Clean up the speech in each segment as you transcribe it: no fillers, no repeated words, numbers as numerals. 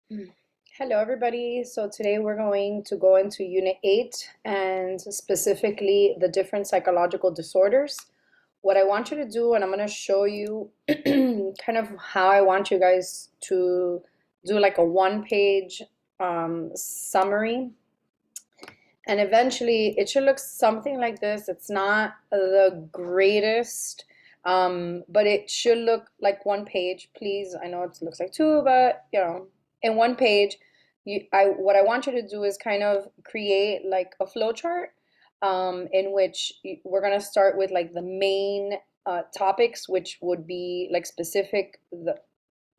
Hello, everybody. So today we're going to go into Unit 8 and specifically the different psychological disorders. What I want you to do, and I'm going to show you kind of how I want you guys to do like a one-page summary. And eventually it should look something like this. It's not the greatest, but it should look like one page. Please, I know it looks like two, but in one page, what I want you to do is kind of create like a flow chart, in which we're gonna start with like the main topics, which would be like specific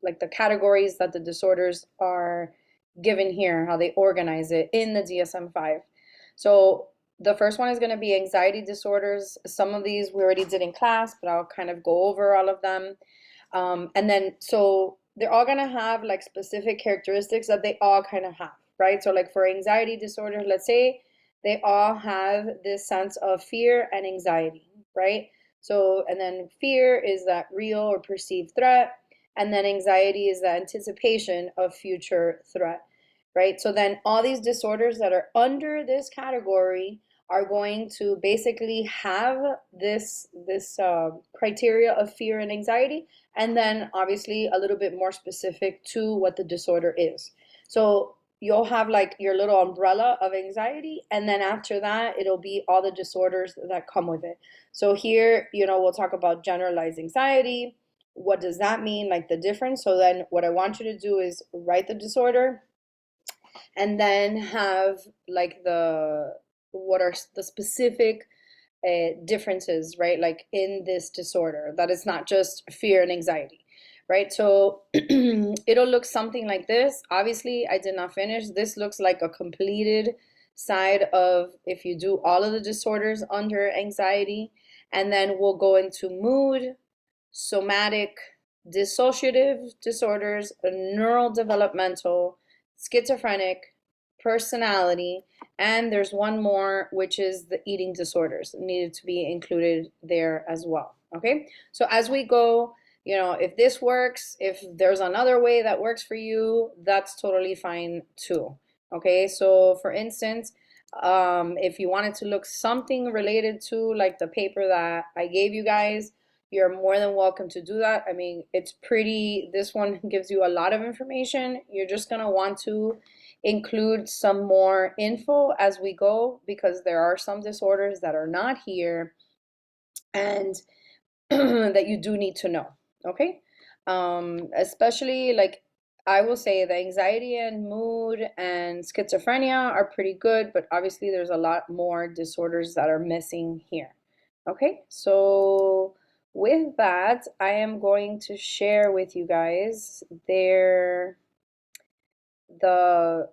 like the categories that the disorders are given here, how they organize it in the DSM-5. So the first one is going to be anxiety disorders. Some of these we already did in class, but I'll kind of go over all of them. And then, so they're all going to have like specific characteristics that they all kind of have, right? So, like for anxiety disorders, let's say they all have this sense of fear and anxiety, right? So, and then fear is that real or perceived threat, and then anxiety is the anticipation of future threat, right? So then all these disorders that are under this category are going to basically have this criteria of fear and anxiety, and then obviously a little bit more specific to what the disorder is. So you'll have like your little umbrella of anxiety, and then after that it'll be all the disorders that come with it. So here, we'll talk about generalized anxiety. What does that mean, like the difference? So then what I want you to do is write the disorder, and then have like the what are the specific differences, right? Like in this disorder, that it's not just fear and anxiety, right? So it'll look something like this. Obviously, I did not finish. This looks like a completed side of if you do all of the disorders under anxiety, and then we'll go into mood, somatic, dissociative disorders, neurodevelopmental, schizophrenic, personality, and there's one more, which is the eating disorders, needed to be included there as well. Okay, so as we go, if this works, if there's another way that works for you, that's totally fine too. Okay, so for instance, if you wanted to look something related to like the paper that I gave you guys, you're more than welcome to do that. I mean, this one gives you a lot of information. You're just going to want to include some more info as we go, because there are some disorders that are not here and that you do need to know. Okay. Especially like I will say the anxiety and mood and schizophrenia are pretty good, but obviously there's a lot more disorders that are missing here. Okay, so with that, I am going to share with you guys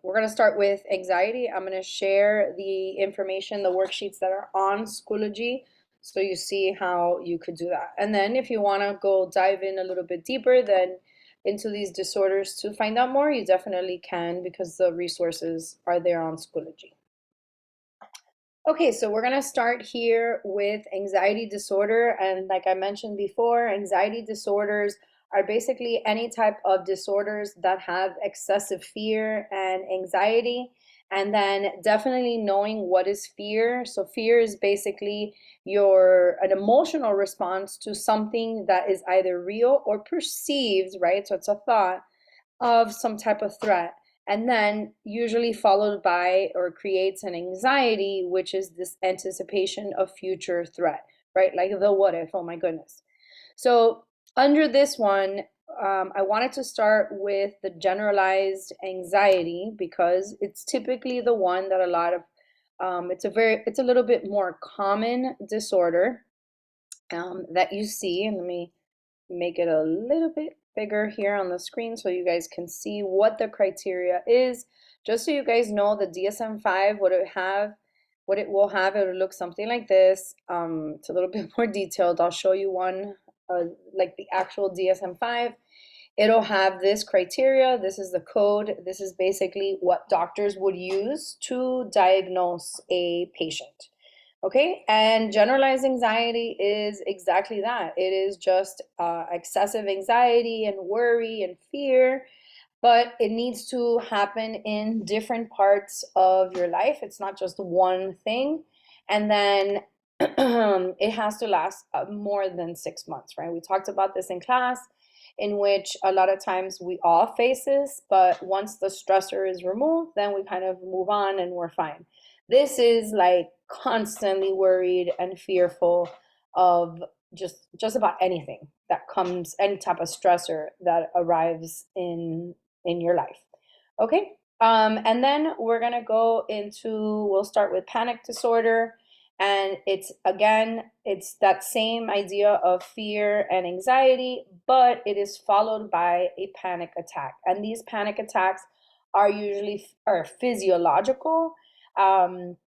we're going to start with anxiety. I'm going to share the information, the worksheets that are on Schoology, so you see how you could do that. And then if you want to go dive in a little bit deeper then into these disorders to find out more, you definitely can, because the resources are there on Schoology. Okay, so we're going to start here with anxiety disorder. And like I mentioned before, anxiety disorders are basically any type of disorders that have excessive fear and anxiety. And then definitely knowing what is fear. So fear is basically an emotional response to something that is either real or perceived, right? So it's a thought of some type of threat, and then usually followed by or creates an anxiety, which is this anticipation of future threat, right? Like the what if, oh my goodness. So under this one, I wanted to start with the generalized anxiety, because it's typically the one that a lot of it's a little bit more common disorder that you see. And let me make it a little bit bigger here on the screen so you guys can see what the criteria is. Just so you guys know, the DSM-5, what it will have, it will look something like this. It's a little bit more detailed. I'll show you one, like the actual DSM-5. It'll have this criteria. This is the code. This is basically what doctors would use to diagnose a patient. Okay, and generalized anxiety is exactly that. It is just excessive anxiety and worry and fear but it needs to happen in different parts of your life. It's not just one thing. And then it has to last more than 6 months, right? We talked about this in class, in which a lot of times we all face this, but once the stressor is removed, then we kind of move on and we're fine. This is like constantly worried and fearful of just about anything that comes, any type of stressor that arrives in your life. Okay. And then we're gonna go into, we'll start with panic disorder. And it's again, it's that same idea of fear and anxiety, but it is followed by a panic attack. And these panic attacks are usually are physiological. Um,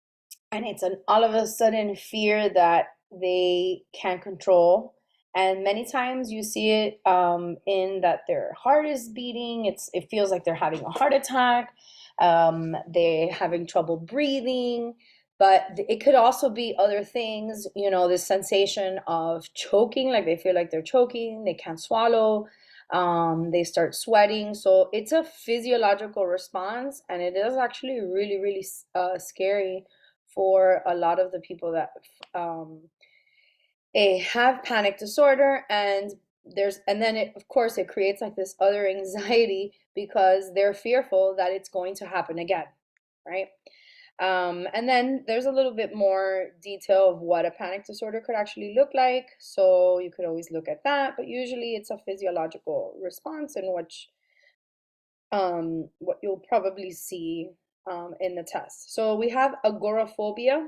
and it's an all of a sudden fear that they can't control. And many times you see it in that their heart is beating. It feels like they're having a heart attack. They're having trouble breathing, but it could also be other things. You know, this sensation of choking, like they feel like they're choking, they can't swallow. They start sweating. So it's a physiological response, and it is actually really, really scary for a lot of the people that um, have panic disorder. And then it, of course, it creates like this other anxiety because they're fearful that it's going to happen again, right? And then there's a little bit more detail of what a panic disorder could actually look like, so you could always look at that, but usually it's a physiological response in which what you'll probably see in the test. So we have agoraphobia.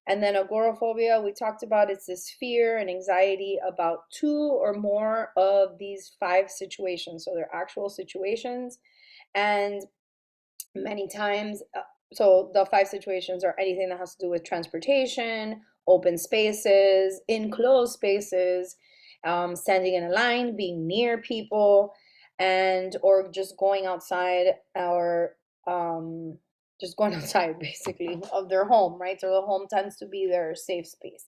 And then agoraphobia, we talked about, it's this fear and anxiety about two or more of these five situations. So they're actual situations. And many times, so the five situations are anything that has to do with transportation, open spaces, enclosed spaces, standing in a line, being near people, and or just going outside, or just going outside basically of their home, right? So the home tends to be their safe space.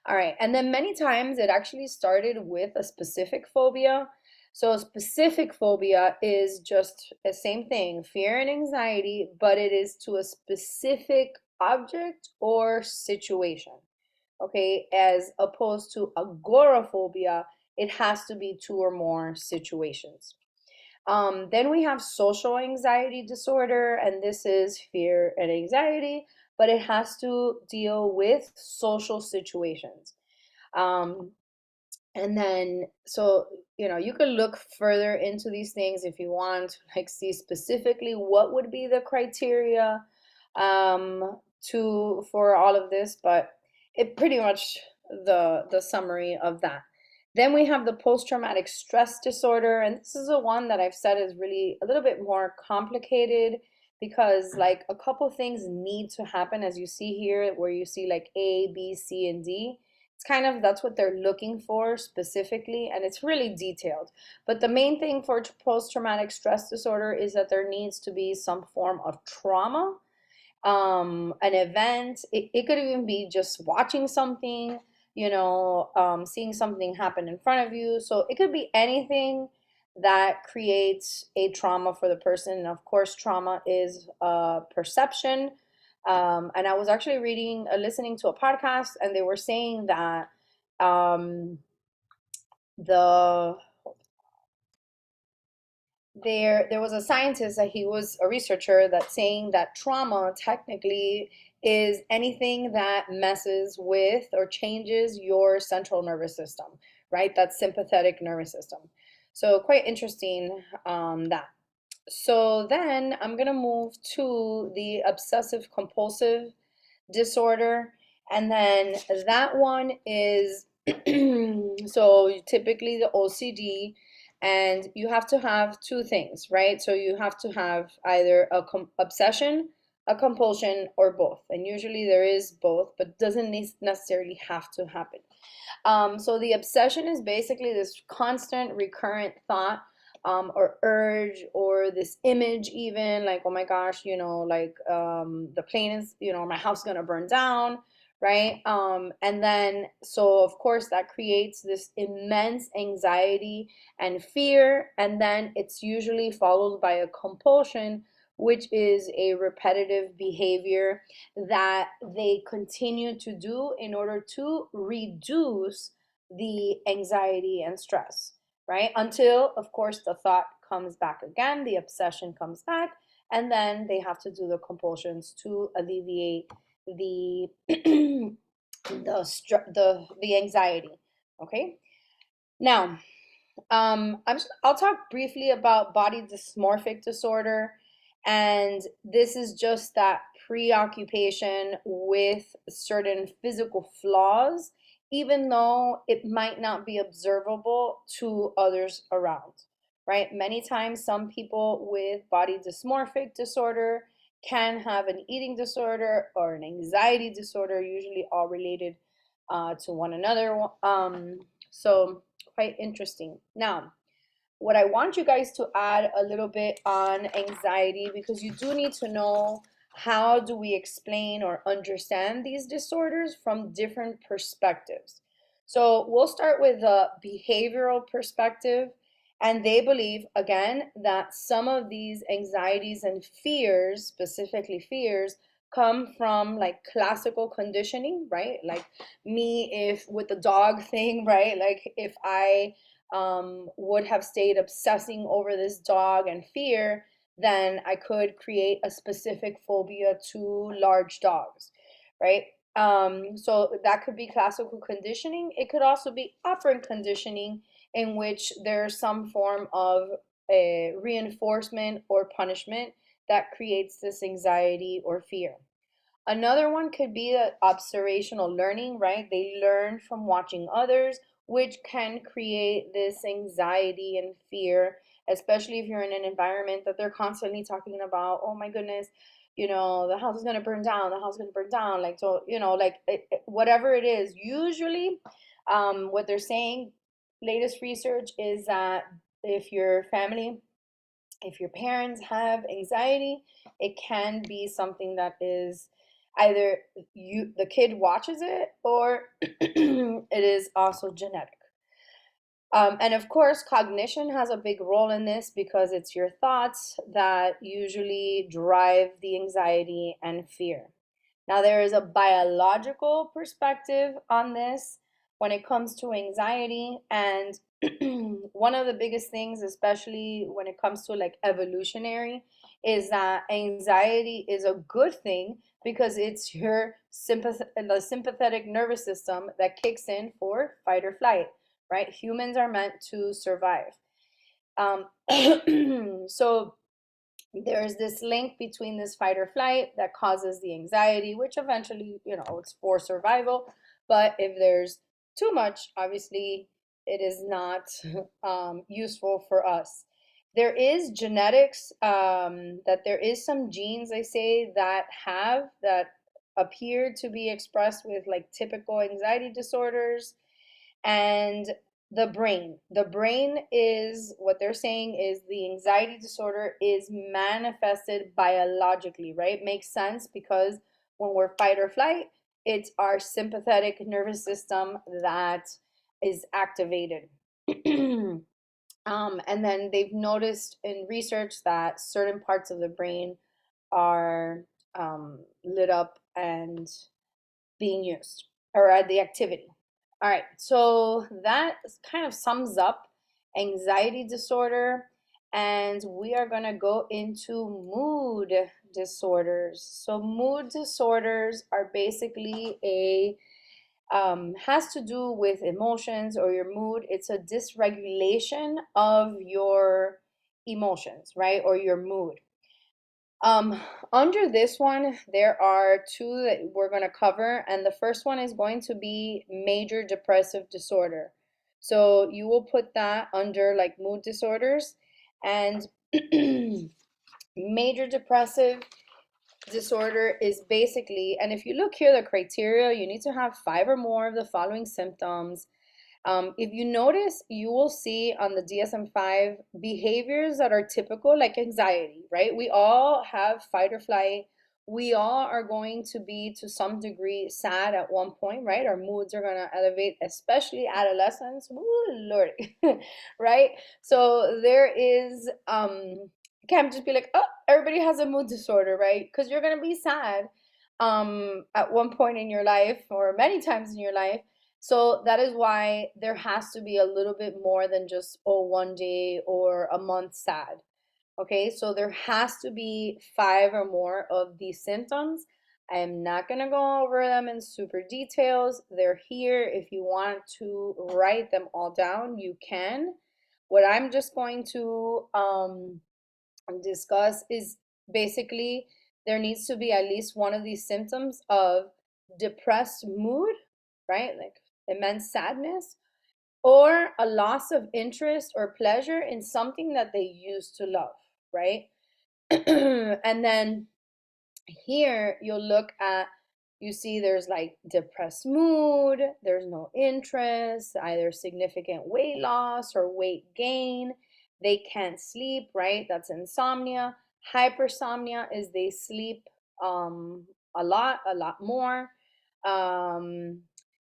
All right, and then many times it actually started with a specific phobia. So a specific phobia is just the same thing, fear and anxiety, but it is to a specific object or situation. Okay, as opposed to agoraphobia, it has to be two or more situations. Then we have social anxiety disorder, and this is fear and anxiety, but it has to deal with social situations. Um, and then, so, you know, you could look further into these things if you want to like see specifically what would be the criteria for all of this, but it pretty much the summary of that. Then we have the post-traumatic stress disorder, and this is the one that I've said is really a little bit more complicated because like a couple things need to happen, as you see here, where you see like A, B, C, and D. It's kind of, that's what they're looking for specifically, and it's really detailed. But the main thing for post-traumatic stress disorder is that there needs to be some form of trauma, an event. It could even be just watching something, you know, seeing something happen in front of you. So it could be anything that creates a trauma for the person. And of course, trauma is perception. And I was actually listening to a podcast, and they were saying that um, the there was a scientist, that he was a researcher, that saying that trauma technically is anything that messes with or changes your central nervous system, right? That sympathetic nervous system. So quite interesting, that. So then I'm gonna move to the obsessive compulsive disorder. And then that one is so typically the OCD, and you have to have two things, right? So you have to have either a obsession, a compulsion, or both. And usually there is both, but doesn't necessarily have to happen. So the obsession is basically this constant recurrent thought, or urge, or this image, even like, oh my gosh, you know, like the plane is, you know, my house is gonna burn down, right? And then, so of course, that creates this immense anxiety and fear, and then it's usually followed by a compulsion, which is a repetitive behavior that they continue to do in order to reduce the anxiety and stress, right? Until, of course, the thought comes back again, the obsession comes back, and then they have to do the compulsions to alleviate the the anxiety. Okay. Now, I'll talk briefly about body dysmorphic disorder, and this is just that preoccupation with certain physical flaws, even though it might not be observable to others around, right? Many times, some people with body dysmorphic disorder can have an eating disorder or an anxiety disorder, usually all related to one another. So quite interesting. Now, what I want you guys to add a little bit on anxiety, because you do need to know how do we explain or understand these disorders from different perspectives. So we'll start with the behavioral perspective, and they believe, again, that some of these anxieties and fears, specifically fears, come from like classical conditioning, right? Like me, if with the dog thing, right? Like if I would have stayed obsessing over this dog and fear, then I could create a specific phobia to large dogs, right? So that could be classical conditioning. It could also be operant conditioning, in which there's some form of a reinforcement or punishment that creates this anxiety or fear. Another one could be observational learning, right? They learn from watching others, which can create this anxiety and fear, especially if you're in an environment that they're constantly talking about, oh my goodness, the house is going to burn down, the house is going to burn down. Like, so, like whatever it is, usually what they're saying, latest research is that if your family, if your parents have anxiety, it can be something that is either the kid watches it, or it is also genetic. And of course, cognition has a big role in this, because it's your thoughts that usually drive the anxiety and fear. Now, there is a biological perspective on this when it comes to anxiety. And one of the biggest things, especially when it comes to like evolutionary, is that anxiety is a good thing, because it's your the sympathetic nervous system that kicks in for fight or flight, right? Humans are meant to survive. Um, so there's this link between this fight or flight that causes the anxiety, which eventually, it's for survival. But if there's too much, obviously, it is not useful for us. There is genetics, that there is some genes, they say, that appear to be expressed with like typical anxiety disorders. And the brain is, what they're saying is, the anxiety disorder is manifested biologically, right? Makes sense, because when we're fight or flight, it's our sympathetic nervous system that is activated. And then they've noticed in research that certain parts of the brain are lit up and being used, or the activity. All right, so that kind of sums up anxiety disorder, and we are going to go into mood disorders. So mood disorders are basically a has to do with emotions or your mood. It's a dysregulation of your emotions, right? Or your mood. Um, Under this one, there are two that we're going to cover, and the first one is going to be major depressive disorder. So you will put that under like mood disorders, and major depressive disorder is basically, and if you look here, the criteria, you need to have 5 or more of the following symptoms. If you notice, you will see on the DSM-5 behaviors that are typical, like anxiety, right? We all have fight or flight. we all are going to be to some degree sad at one point, right? Our moods are going to elevate, especially adolescents. Ooh, Lord, right? So there is, you can't just be like, oh, everybody has a mood disorder, right? Because you're going to be sad at one point in your life or many times in your life. So that is why there has to be a little bit more than just, oh, one day or a month sad. Okay, so there has to be five or more of these symptoms. I am not going to go over them in super details. They're here. If you want to write them all down, you can. What I'm just going to discuss is basically there needs to be at least one of these symptoms of depressed mood, right? Like immense sadness, or a loss of interest or pleasure in something that they used to love, right? And then here you'll look at, you see there's like depressed mood, there's no interest, either significant weight loss or weight gain. They can't sleep, right? That's insomnia. Hypersomnia is they sleep a lot more. Um,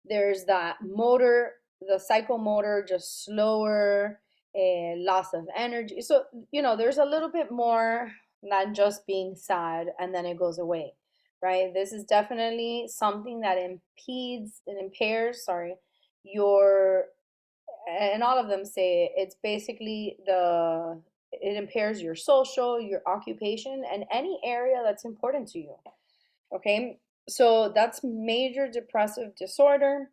there's that motor, the psychomotor, just slower, loss of energy. So, there's a little bit more than just being sad and then it goes away, right? This is definitely something that impedes and impairs, sorry, your, and all of them say it's basically it impairs your social, your occupation, and any area that's important to you. Okay, so that's major depressive disorder.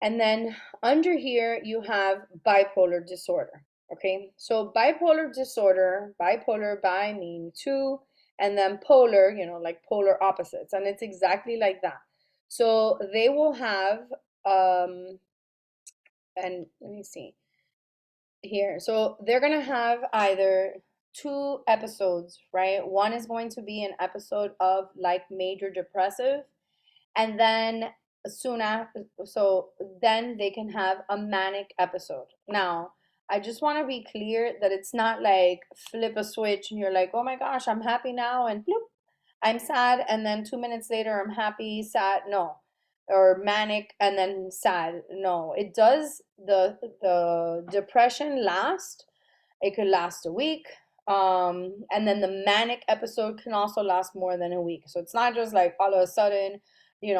And then under here, you have bipolar disorder. Okay, so bipolar disorder, bipolar, bi mean two, and then polar, like polar opposites. And it's exactly like that. So they will have, and let me see here. So they're going to have either two episodes, right? One is going to be an episode of like major depressive, and then soon after, so then they can have a manic episode. Now I just want to be clear that it's not like flip a switch and you're like, oh my gosh, I'm happy now, and bloop, I'm sad, and then 2 minutes later I'm happy, sad. No. Or manic and then sad. No, it does, the depression last, it could last a week. And then the manic episode can also last more than a week. So it's not just like all of a sudden,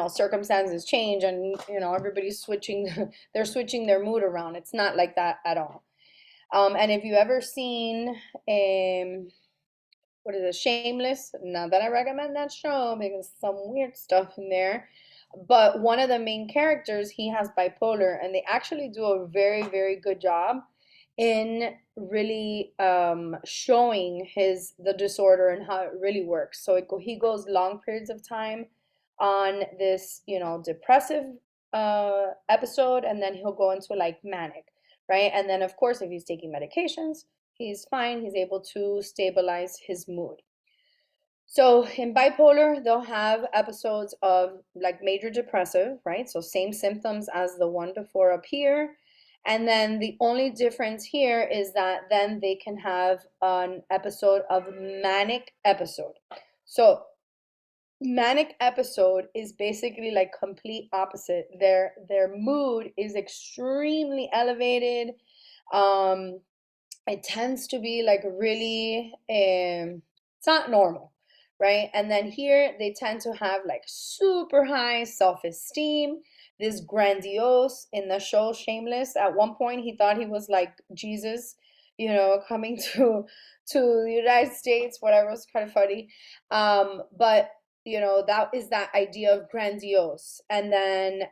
circumstances change and everybody's switching, they're switching their mood around. It's not like that at all. And if you ever seen what is it, Shameless? Not that I recommend that show because some weird stuff in there. But one of the main characters, he has bipolar, and they actually do a very, very good job in really showing the disorder and how it really works. So he goes long periods of time on this, depressive episode, and then he'll go into like manic, right? And then of course, if he's taking medications, he's fine. He's able to stabilize his mood. So in bipolar, they'll have episodes of like major depressive, right? So same symptoms as the one before up here. And then the only difference here is that then they can have an episode of manic episode. So manic episode is basically like complete opposite. Their mood is extremely elevated. Um, it tends to be like really it's not normal, right? And then here they tend to have like super high self-esteem, this grandiose. In the show Shameless, at one point he thought he was like Jesus, coming to the United States, whatever. Was kind of funny. But that is that idea of grandiose. And then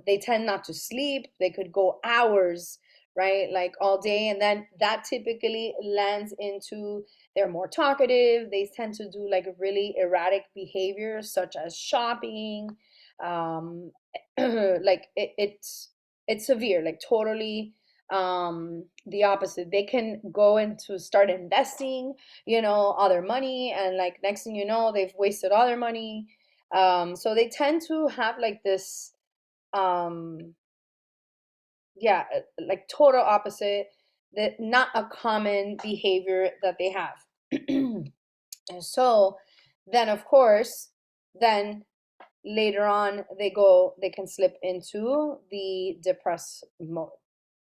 they tend not to sleep. They could go hours, right? Like all day. And then that typically lands into, they're more talkative. They tend to do like really erratic behaviors such as shopping. Um, like it's severe, like totally the opposite. They can go into start investing, all their money, and like next thing you know, they've wasted all their money. So they tend to have like this um yeah, like total opposite, that not a common behavior that they have. And so Then of course, then later on they can slip into the depressed mode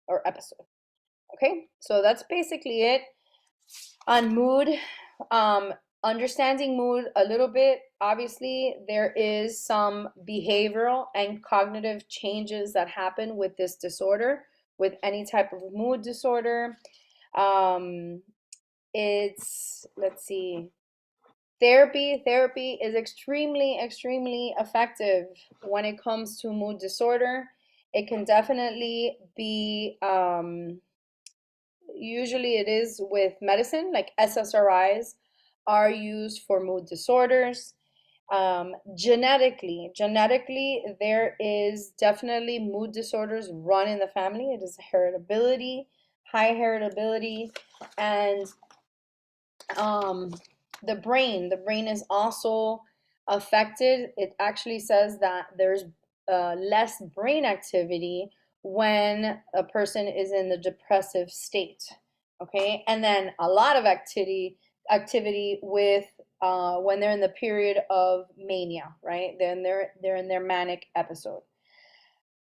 or episode. Okay, so that's basically it on mood. Um, Understanding mood a little bit. Obviously, there is some behavioral and cognitive changes that happen with this disorder, with any type of mood disorder. Um, let's see, therapy is extremely effective when it comes to mood disorder. It can definitely be usually it is with medicine, like SSRIs are used for mood disorders. Genetically, there is definitely mood disorders run in the family. It is heritability, high heritability, and um, the brain is also affected. It actually says that there's less brain activity when a person is in the depressive state. Okay, and then a lot of activity with when they're in the period of mania, right? Then they're in their manic episode.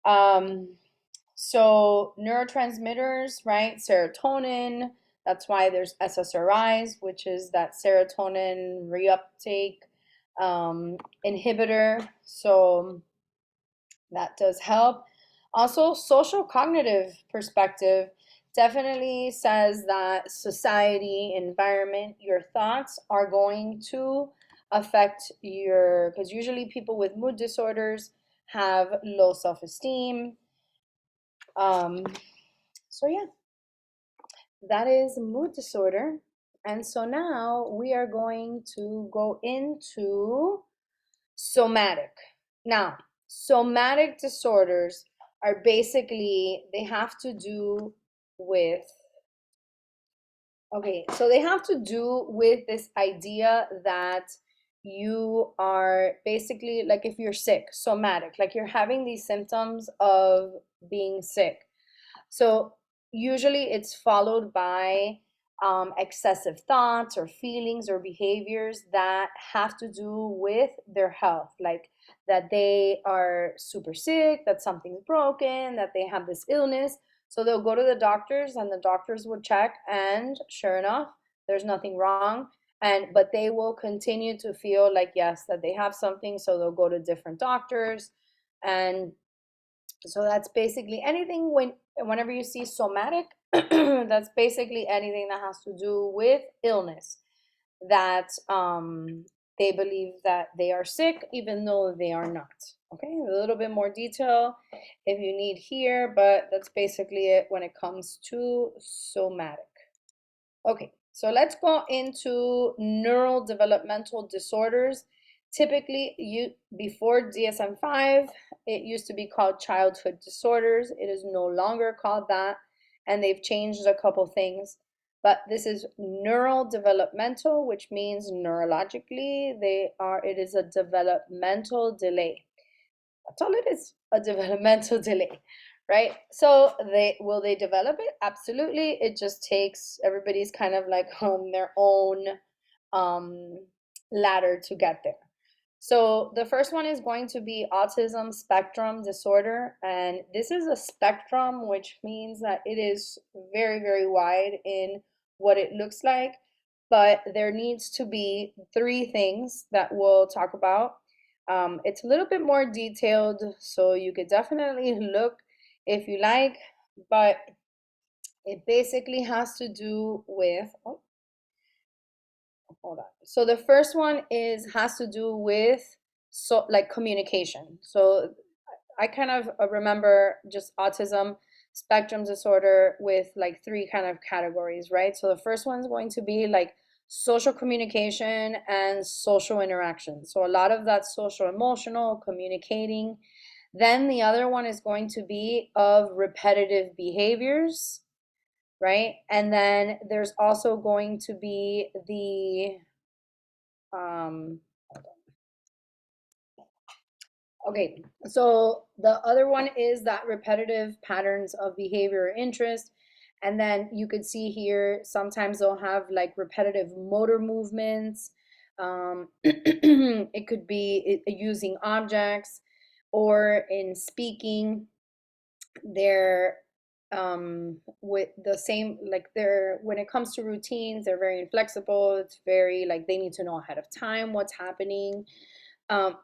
Um, so neurotransmitters, right? Serotonin. That's why there's SSRIs, which is that serotonin reuptake inhibitor. So that does help. Also, social cognitive perspective definitely says that society, environment, your thoughts are going to affect your, because usually people with mood disorders have low self-esteem. Um, so yeah, that is mood disorder. And so now we are going to go into somatic. Now, somatic disorders are basically, they have to do with, okay, so they have to do with this idea that you are basically like if you're sick, somatic, like you're having these symptoms of being sick. So usually it's followed by excessive thoughts or feelings or behaviors that have to do with their health, like that they are super sick, that something's broken, that they have this illness. So they'll go to the doctors and the doctors will check, and sure enough, there's nothing wrong. And but they will continue to feel like yes, that they have something, so they'll go to different doctors. And so that's basically anything whenever you see somatic, that's basically anything that has to do with illness that they believe that they are sick even though they are not. Okay, a little bit more detail if you need here, but that's basically it when it comes to somatic. Okay, so let's go into neural developmental disorders. Typically, before DSM-5, it used to be called childhood disorders. It is no longer called that, and they've changed a couple things. But this is neural developmental, which means neurologically it is a developmental delay. That's all it is, a developmental delay, right? So they develop it? Absolutely. It just takes everybody's kind of like on their own um, ladder to get there. So the first one is going to be autism spectrum disorder, and this is a spectrum, which means that it is very wide in what it looks like, but there needs to be three things that we'll talk about. It's a little bit more detailed, so you could definitely look if you like, but it basically has to do with, oh, hold on. So the first one has to do with like communication. So I kind of remember just autism spectrum disorder with like three kind of categories, right? So the first one is going to be like social communication and social interaction. So a lot of that social emotional communicating. Then the other one is going to be of repetitive behaviors, right? And then there's also going to be the um, okay, so the other one is that repetitive patterns of behavior or interest. And then you could see here, sometimes they'll have like repetitive motor movements. It could be using objects or in speaking. They're with the same, like they're, when it comes to routines, they're very inflexible. It's very like they need to know ahead of time what's happening. um,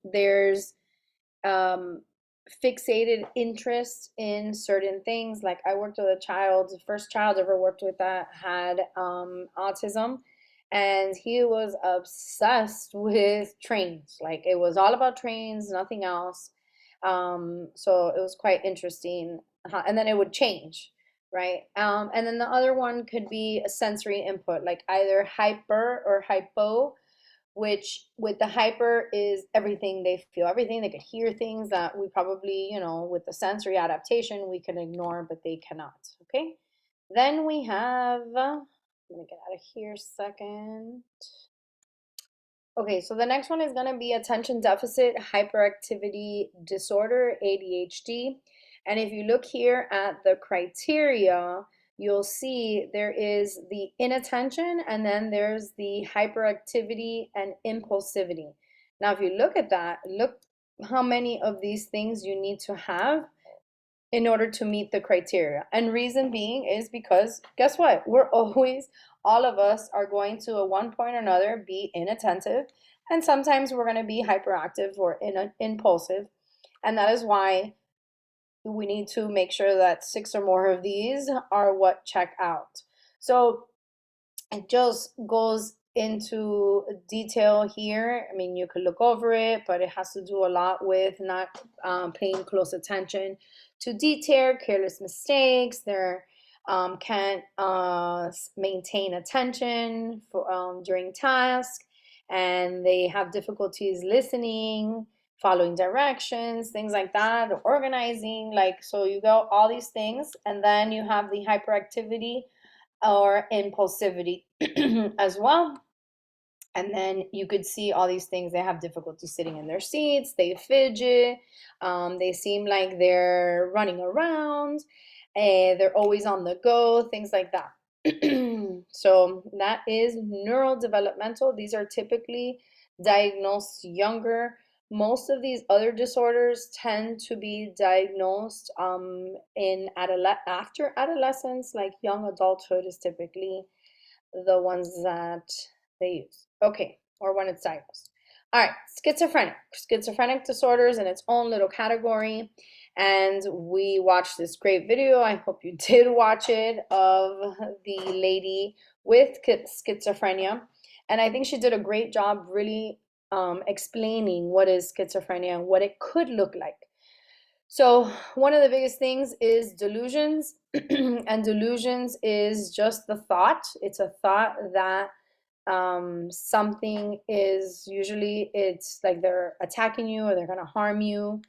there's um, fixated interest in certain things. Like I worked with a child, the first child I ever worked with that had autism, and he was obsessed with trains. Like it was all about trains, nothing else. So it was quite interesting. And then it would change, right? And then the other one could be a sensory input, like either hyper or hypo, which with the hyper is everything. They feel everything. They could hear things that we probably, with the sensory adaptation, we can ignore, but they cannot. Okay. Then we have, let me get out of here a second. Okay, so the next one is going to be attention deficit hyperactivity disorder, ADHD. And if you look here at the criteria, you'll see there is the inattention and then there's the hyperactivity and impulsivity. Now, if you look at that, look how many of these things you need to have in order to meet the criteria. And reason being is because guess what? We're always, all of us are going to at one point or another be inattentive, and sometimes we're going to be hyperactive or impulsive. And that is why we need to make sure that 6 or more of these are what check out. So it just goes into detail here. I mean, you could look over it, but it has to do a lot with not paying close attention to detail, careless mistakes. They're can't maintain attention for, during tasks, and they have difficulties listening, following directions, things like that, or organizing. Like, so you go all these things, and then you have the hyperactivity or impulsivity as well. And then you could see all these things. They have difficulty sitting in their seats, they fidget, they seem like they're running around, they're always on the go, things like that. So that is neurodevelopmental. These are typically diagnosed younger. Most of these other disorders tend to be diagnosed in after adolescence, like young adulthood is typically the ones that they use. Okay, or when it's diagnosed. All right, schizophrenic. Schizophrenic disorders in its own little category. And we watched this great video, I hope you did watch it, of the lady with schizophrenia. And I think she did a great job really explaining what is schizophrenia and what it could look like. So one of the biggest things is delusions, and delusions is just the thought. It's a thought that something is, usually it's like they're attacking you or they're going to harm you,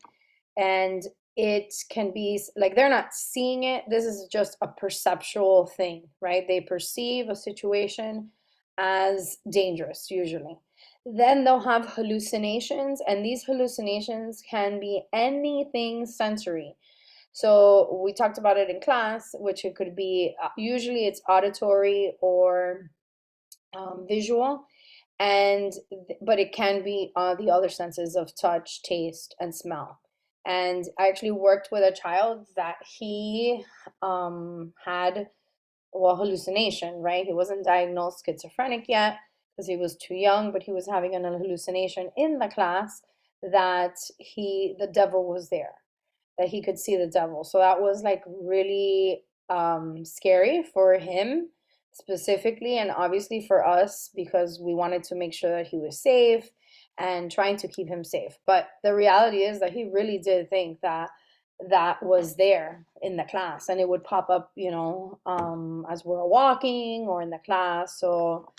and it can be like they're not seeing it. This is just a perceptual thing, right? They perceive a situation as dangerous usually. Then they'll have hallucinations, and these hallucinations can be anything sensory. So we talked about it in class, which it could be, usually it's auditory or visual, and but it can be the other senses of touch, taste, and smell. And I actually worked with a child that he had, well, hallucination, right? He wasn't diagnosed schizophrenic yet because he was too young, but he was having an hallucination in the class that the devil was there, that he could see the devil. So that was like really scary for him specifically, and obviously for us because we wanted to make sure that he was safe and trying to keep him safe. But the reality is that he really did think that that was there in the class, and it would pop up, as we're walking or in the class. So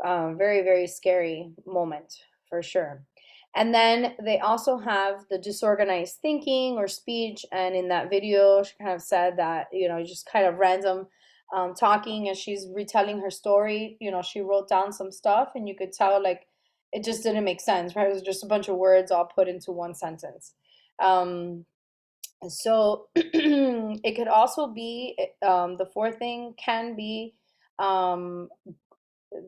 very, very scary moment for sure. And then they also have the disorganized thinking or speech. And in that video, she kind of said that, just kind of random talking as she's retelling her story. She wrote down some stuff, and you could tell like it just didn't make sense, right? It was just a bunch of words all put into one sentence. So it could also be, the fourth thing can be, um,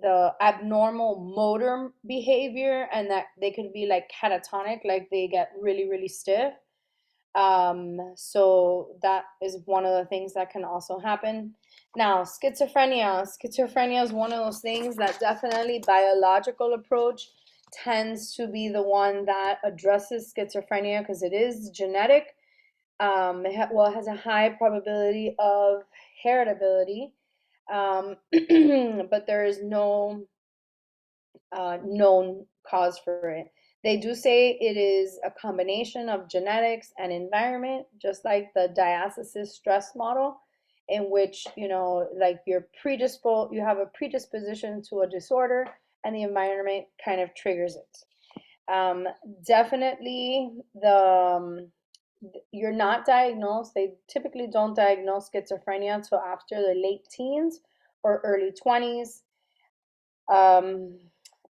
the abnormal motor behavior, and that they could be like catatonic, like they get really, really stiff. So that is one of the things that can also happen. Now, schizophrenia. Schizophrenia is one of those things that definitely biological approach tends to be the one that addresses schizophrenia because it is genetic. It has a high probability of heritability, but there is no known cause for it. They do say it is a combination of genetics and environment, just like the diastasis stress model, in which, like you have a predisposition to a disorder, and the environment kind of triggers it. Um, Definitely, you're not diagnosed. They typically don't diagnose schizophrenia until after the late teens or early 20s. Um,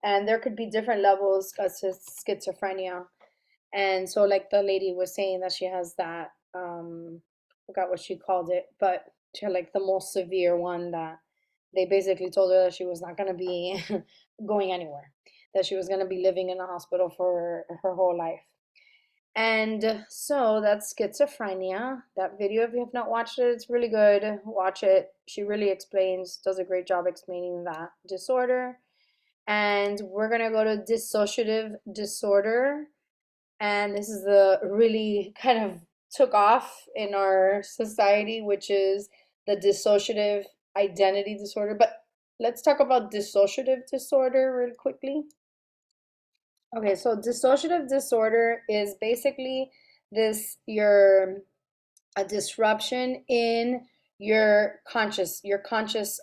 and there could be different levels of schizophrenia. And so, like the lady was saying, that she has that, I forgot what she called it, but she had like the most severe one that they basically told her that she was not going to be going anywhere, that she was going to be living in a hospital for her whole life. And so that's schizophrenia. That video, if you have not watched it, it's really good. Watch it. She really does a great job explaining that disorder. And we're gonna go to dissociative disorder. And this is the really kind of took off in our society, which is the dissociative identity disorder. But let's talk about dissociative disorder real quickly. Okay, so dissociative disorder is basically your a disruption in your conscious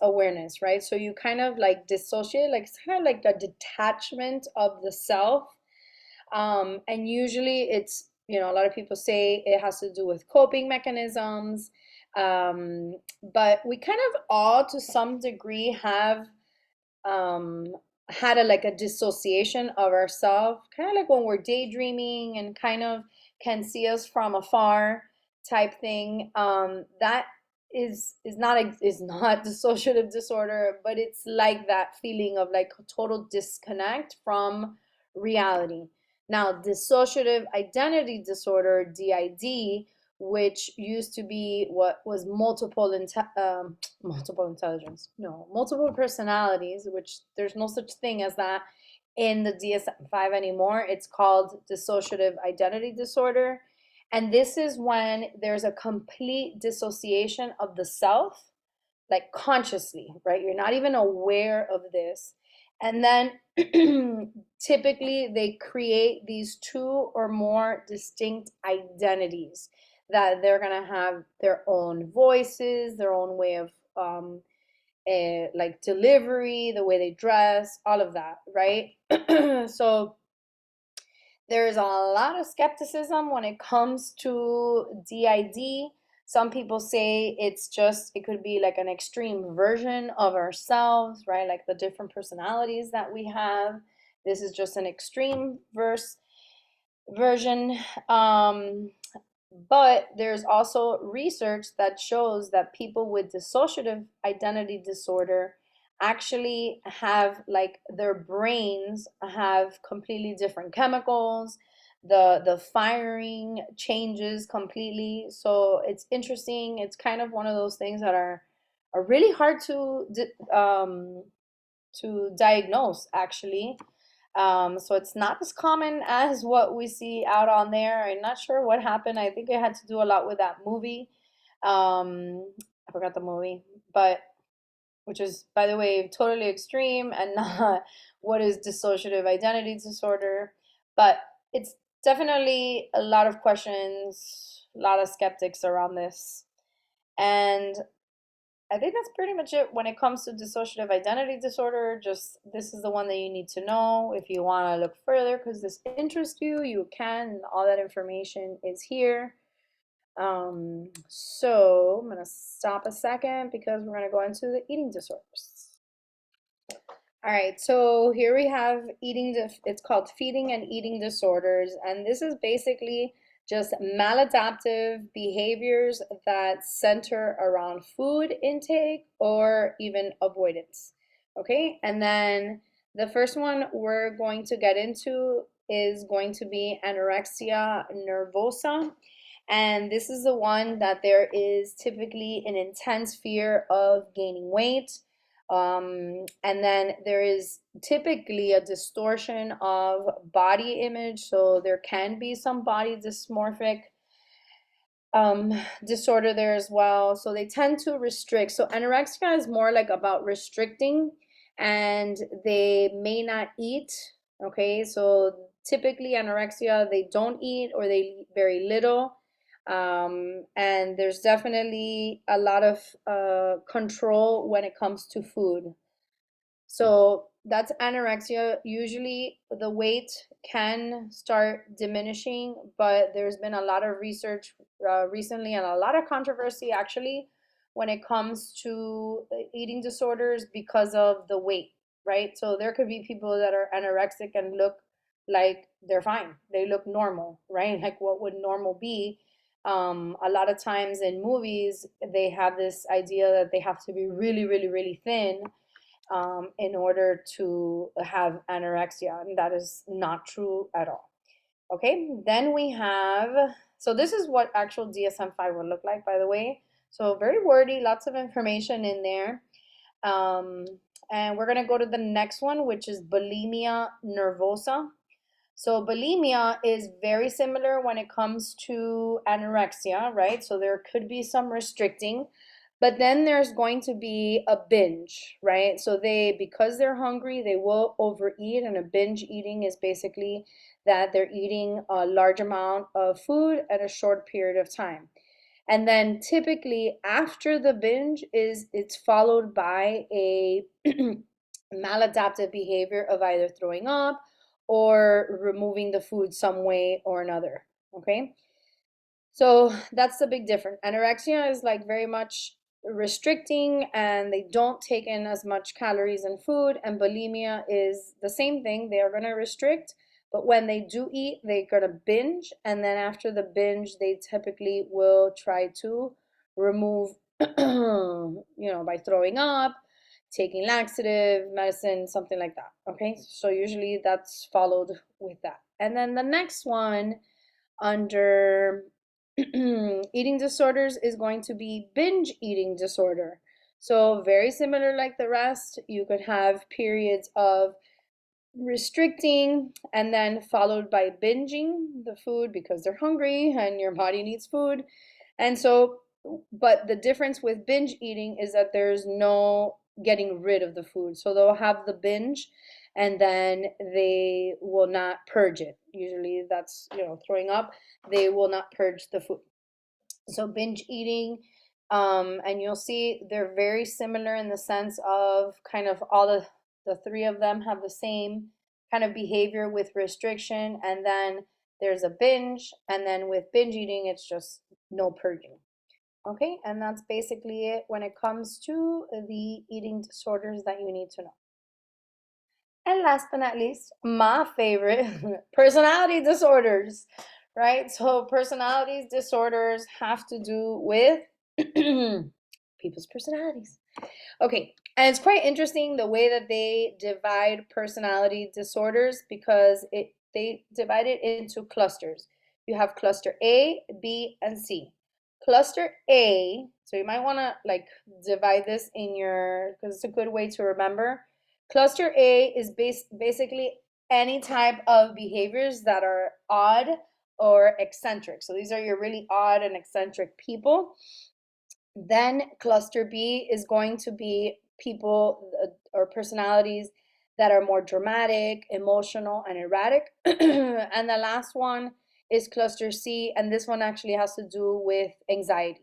awareness, right? So you kind of like dissociate, like it's kind of like a detachment of the self. And usually a lot of people say it has to do with coping mechanisms. But we kind of all, to some degree, have um had a dissociation of ourselves, kind of like when we're daydreaming and kind of can see us from afar type thing. That is not dissociative disorder, but it's like that feeling of like total disconnect from reality. Now, dissociative identity disorder, DID, which used to be what was multiple intelligence, no, multiple personalities, which there's no such thing as that in the DSM-5 anymore. It's called dissociative identity disorder. And this is when there's a complete dissociation of the self, like consciously, right? You're not even aware of this. And then typically they create these two or more distinct identities, that they're going to have their own voices, their own way of like delivery, the way they dress, all of that, right? So there's a lot of skepticism when it comes to DID. Some people say it could be like an extreme version of ourselves, right? Like the different personalities that we have. This is just an extreme version. But there's also research that shows that people with dissociative identity disorder actually have, like, their brains have completely different chemicals. The firing changes completely. So it's interesting. It's kind of one of those things that are really hard to diagnose, actually. So it's not as common as what we see out on there. I'm not sure what happened. I think it had to do a lot with that movie. I forgot the movie, but which is, by the way, totally extreme and not what is dissociative identity disorder. But it's definitely a lot of questions, a lot of skeptics around this. And I think that's pretty much it when it comes to dissociative identity disorder. Just this is the one that you need to know. If you want to look further because this interests you, you can. All that information is here. So I'm gonna stop a second because we're gonna go into the eating disorders. All right, so here we have it's called feeding and eating disorders, and this is basically just maladaptive behaviors that center around food intake or even avoidance, Okay, and then the first one we're going to get into is going to be anorexia nervosa. And this is the one that there is typically an intense fear of gaining weight. And then there is typically a distortion of body image. So there can be some body dysmorphic um, disorder there as well. So they tend to restrict. So anorexia is more like about restricting, and they may not eat. Okay, so typically anorexia, they don't eat or they eat very little. And there's definitely a lot of control when it comes to food. So that's anorexia. Usually the weight can start diminishing, but there's been a lot of research recently and a lot of controversy actually when it comes to eating disorders because of the weight, right? So there could be people that are anorexic and look like they're fine. They look normal, right? Like what would normal be? A lot of times in movies, they have this idea that they have to be really, really, really thin in order to have anorexia, and that is not true at all. Okay, then we have, so this is what actual DSM-5 would look like, by the way. So very wordy, lots of information in there. Um, and we're gonna go to the next one, which is bulimia nervosa. So bulimia is very similar when it comes to anorexia, right? So there could be some restricting, but then there's going to be a binge, right? So they, because they're hungry, they will overeat, and a binge eating is basically that they're eating a large amount of food at a short period of time. And then typically after the binge is it's followed by a maladaptive behavior of either throwing up or removing the food some way or another. Okay. So that's the big difference. Anorexia is like very much restricting and they don't take in as much calories and food. And bulimia is the same thing. They are going to restrict, but when they do eat, they're going to binge. And then after the binge, they typically will try to remove, by throwing up, taking laxative, medicine, something like that. Okay. So usually that's followed with that. And then the next one under eating disorders is going to be binge eating disorder. So very similar like the rest, you could have periods of restricting and then followed by binging the food because they're hungry and your body needs food. And so, but the difference with binge eating is that there's no getting rid of the food. So they'll have the binge and then they will not purge it. Usually that's, throwing up. They will not purge the food. So binge eating, and you'll see they're very similar in the sense of kind of all the three of them have the same kind of behavior with restriction, and then there's a binge, and then with binge eating, it's just no purging. Okay, and that's basically it when it comes to the eating disorders that you need to know. And last but not least, my favorite, personality disorders, right? So personality disorders have to do with people's personalities. Okay, and it's quite interesting the way that they divide personality disorders because they divide it into clusters. You have cluster A, B, and C. Cluster A, so you might want to like divide this in your, because it's a good way to remember. Cluster A is basically any type of behaviors that are odd or eccentric. So these are your really odd and eccentric people. Then cluster B is going to be people or personalities that are more dramatic, emotional, and erratic. And the last one is cluster C, and this one actually has to do with anxiety,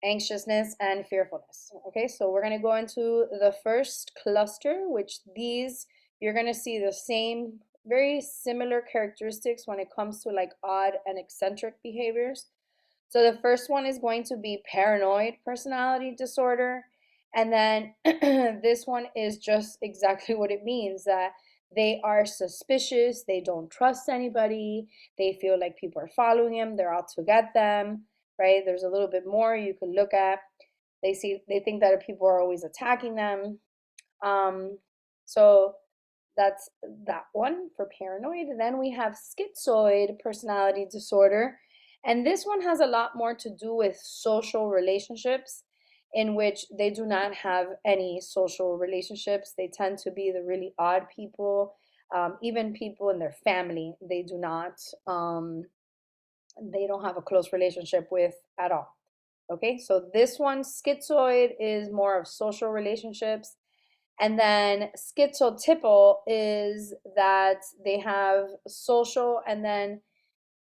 anxiousness, and fearfulness. Okay, so we're going to go into the first cluster, which these you're going to see the same, very similar characteristics when it comes to like odd and eccentric behaviors. So the first one is going to be paranoid personality disorder. And then this one is just exactly what it means, that they are suspicious, they don't trust anybody, they feel like people are following them, they're out to get them, right? There's a little bit more you could look at. They think that people are always attacking them. So that's that one for paranoid. Then we have schizoid personality disorder. And this one has a lot more to do with social relationships, in which they do not have any social relationships. They tend to be the really odd people. Even people in their family, they do not, they don't have a close relationship with at all. Okay, so this one, schizoid, is more of social relationships. And then schizotypal is that they have social and then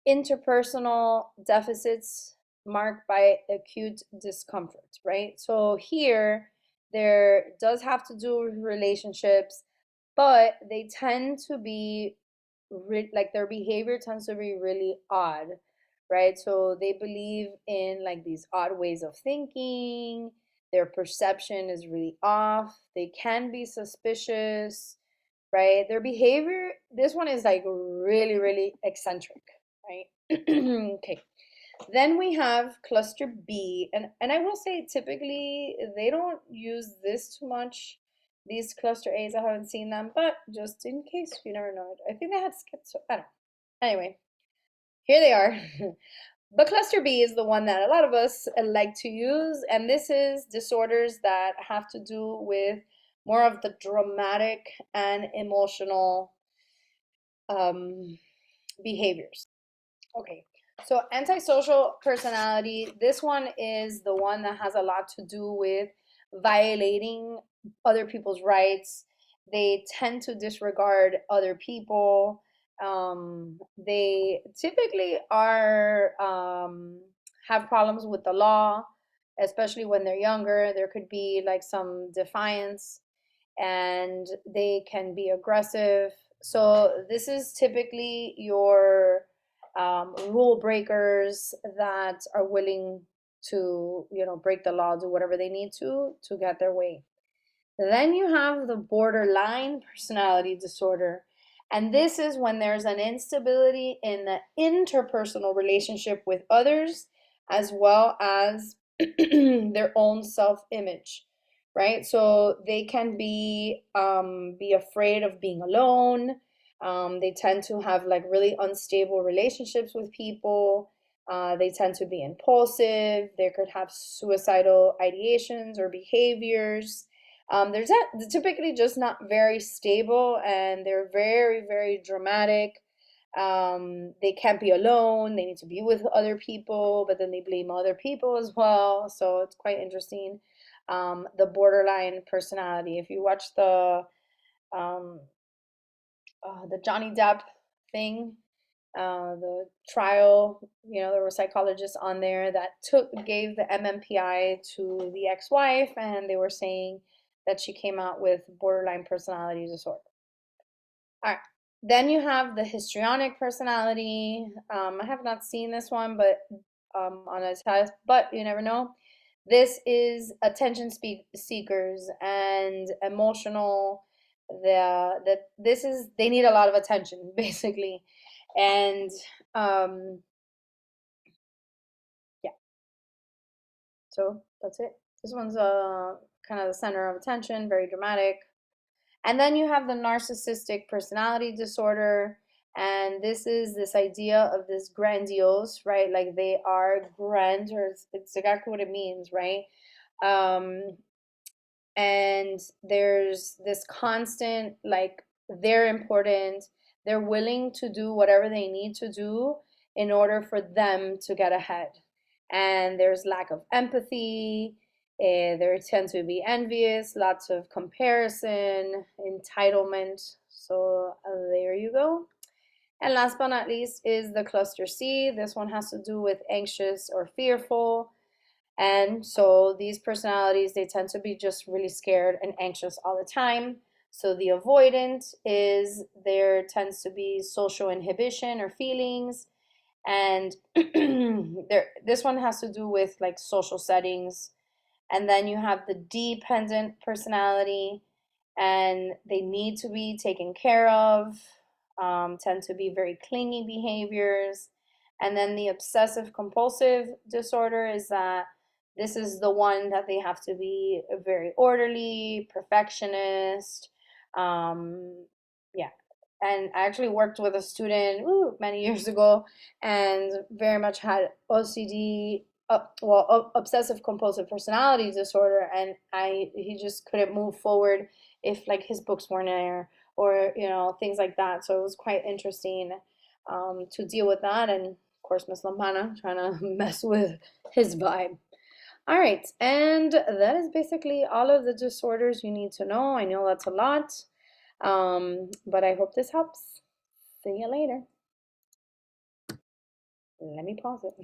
interpersonal deficits marked by acute discomfort, right? So here, there does have to do with relationships, but they tend to be like their behavior tends to be really odd, right? So they believe in like these odd ways of thinking. Their perception is really off. They can be suspicious, right? Their behavior, this one is like really, really eccentric, right? Okay. Then we have cluster B, and I will say typically they don't use this too much. These cluster A's, I haven't seen them, but just in case, you never know. I think they had schizo. I don't know. Anyway, here they are. But cluster B is the one that a lot of us like to use, and this is disorders that have to do with more of the dramatic and emotional um, behaviors. Okay, so antisocial personality, this one is the one that has a lot to do with violating other people's rights. They tend to disregard other people. They typically are have problems with the law, especially when they're younger. There could be like some defiance, and they can be aggressive. So this is typically your rule breakers that are willing to, break the law, do whatever they need to get their way. Then you have the borderline personality disorder. And this is when there's an instability in the interpersonal relationship with others, as well as their own self-image, right? So they can be afraid of being alone. They tend to have like really unstable relationships with people. They tend to be impulsive. They could have suicidal ideations or behaviors. They're typically just not very stable, and they're very, very dramatic. They can't be alone. They need to be with other people, but then they blame other people as well. So it's quite interesting. The borderline personality. If you watch um, the Johnny Depp thing, the trial, there were psychologists on there that gave the MMPI to the ex-wife, and they were saying that she came out with borderline personality disorder. All right. Then you have the histrionic personality. I have not seen this one, but on a test, but you never know. This is attention seekers and emotional. This is, they need a lot of attention basically, and um, yeah. So that's it. This one's kind of the center of attention, very dramatic. And then you have the narcissistic personality disorder. And this is this idea of this grandiose, right? Like they are grand, or it's exactly what it means, right? Um, and there's this constant, like, they're important. They're willing to do whatever they need to do in order for them to get ahead. And there's lack of empathy. They tend to be envious, lots of comparison, entitlement. So there you go. And last but not least is the cluster C. This one has to do with anxious or fearful. And so these personalities, they tend to be just really scared and anxious all the time. So the avoidant is, there tends to be social inhibition or feelings. And this one has to do with like social settings. And then you have the dependent personality, and they need to be taken care of, tend to be very clingy behaviors. And then the obsessive compulsive disorder is that This is the one that they have to be very orderly, perfectionist. Yeah. And I actually worked with a student many years ago and very much had OCD, obsessive compulsive personality disorder, and he just couldn't move forward if like his books weren't there or things like that. So it was quite interesting to deal with that, and of course Miss Lampana trying to mess with his vibe. All right, and that is basically all of the disorders you need to know. I know that's a lot, but I hope this helps. See you later. Let me pause it.